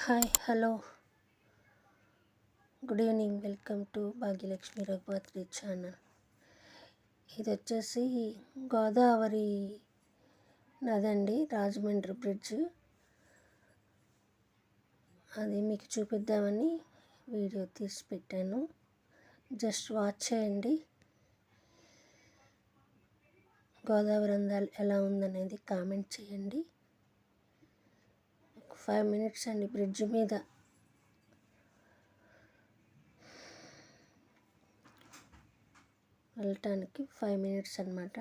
Hi hello good evening. Welcome to Bhagyalakshmi Raghupathi channel. ఇది వచ్చేసి Godavari నదండి, Rajahmundry bridge. అది మీకు చూపిద్దామని వీడియో తీసి పెట్టాను. జస్ట్ వాచ్ చేయండి. గోదావరి అందాలు ఎలా ఉందనేది కామెంట్ చేయండి. 5 minutes అండి బ్రిడ్జ్ మీద. వెళ్ళటానికి 5 minutes అన్నమాట,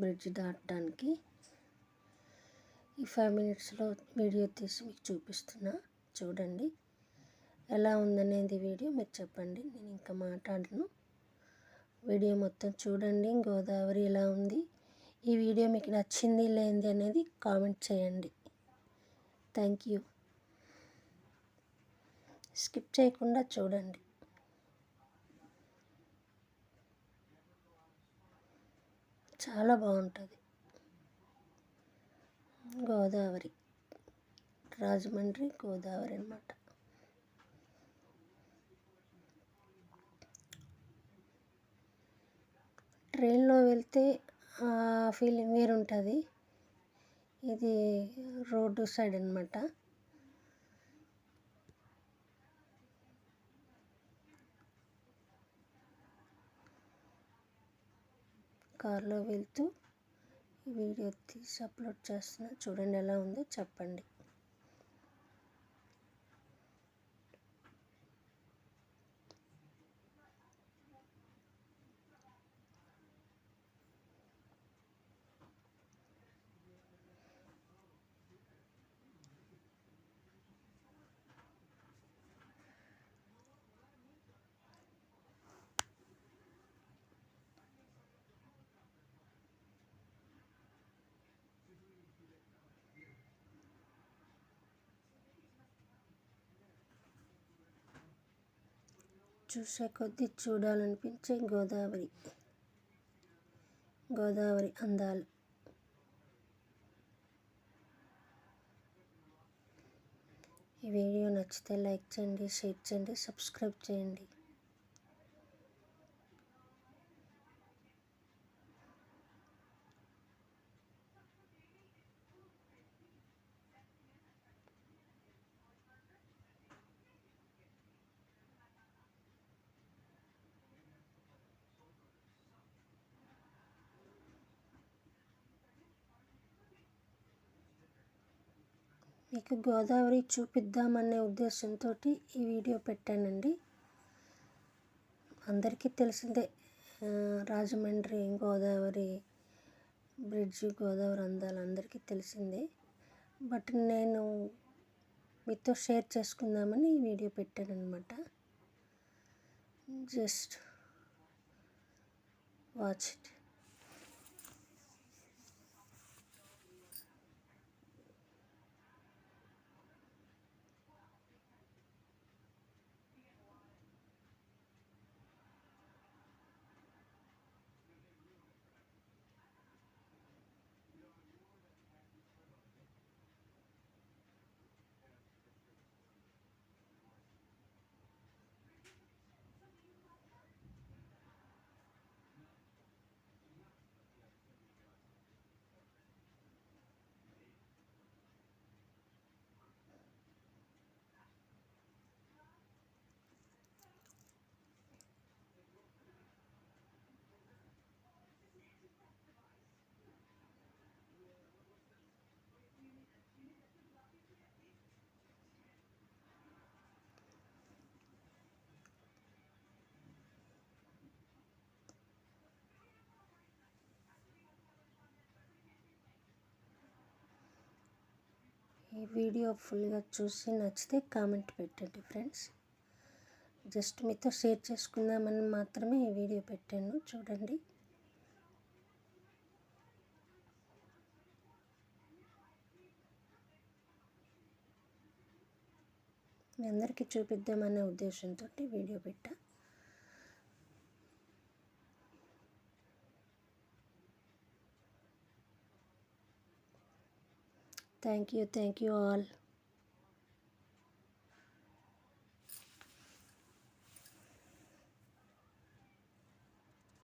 బ్రిడ్జ్ దాటడానికి. ఈ 5 minutesలో వీడియో తీసి మీకు చూపిస్తున్నా, చూడండి. ఎలా ఉందనేది వీడియో మీరు చెప్పండి, నేను ఇంకా మాట్లాడను. వీడియో మొత్తం చూడండి. గోదావరి ఎలా ఉంది, ఈ వీడియో మీకు నచ్చింది లేనిది అనేది కామెంట్ చేయండి. Thank you. స్కిప్ చేయకుండా చూడండి. చాలా బాగుంటుంది. గోదావరి, రాజమండ్రి గోదావరి అన్నమాట. ట్రైన్లో వెళ్తే ఫీలింగ్ వేరు ఉంటుంది. ఇది రోడ్డు సైడ్ అన్నమాట. కార్లో వెళ్తూ వీడియో తీసి అప్లోడ్ చేస్తున్నా, చూడండి. ఎలా ఉందో చెప్పండి. చూసే కొద్దీ చూడాలనిపించే గోదావరి అందాలు. ఈ వీడియో నచ్చితే లైక్ చేయండి, షేర్ చేయండి, సబ్స్క్రైబ్ చేయండి. మీకు గోదావరి చూపిద్దామనే ఉద్దేశంతో ఈ వీడియో పెట్టానండి. అందరికీ తెలిసిందే, రాజమండ్రి గోదావరి బ్రిడ్జ్, గోదావరి అందాలు అందరికీ తెలిసిందే. బట్ నేను మీతో షేర్ చేసుకుందామని ఈ వీడియో పెట్టాను అన్నమాట. Just watch it. ఈ వీడియో ఫుల్గా చూసి నచ్చితే కామెంట్ పెట్టండి ఫ్రెండ్స్. జస్ట్ మీతో షేర్ చేసుకుందామని మాత్రమే ఈ వీడియో పెట్టాను, చూడండి. మీ అందరికీ చూపిద్దామనే ఉద్దేశంతో వీడియో పెట్టా. Thank you all.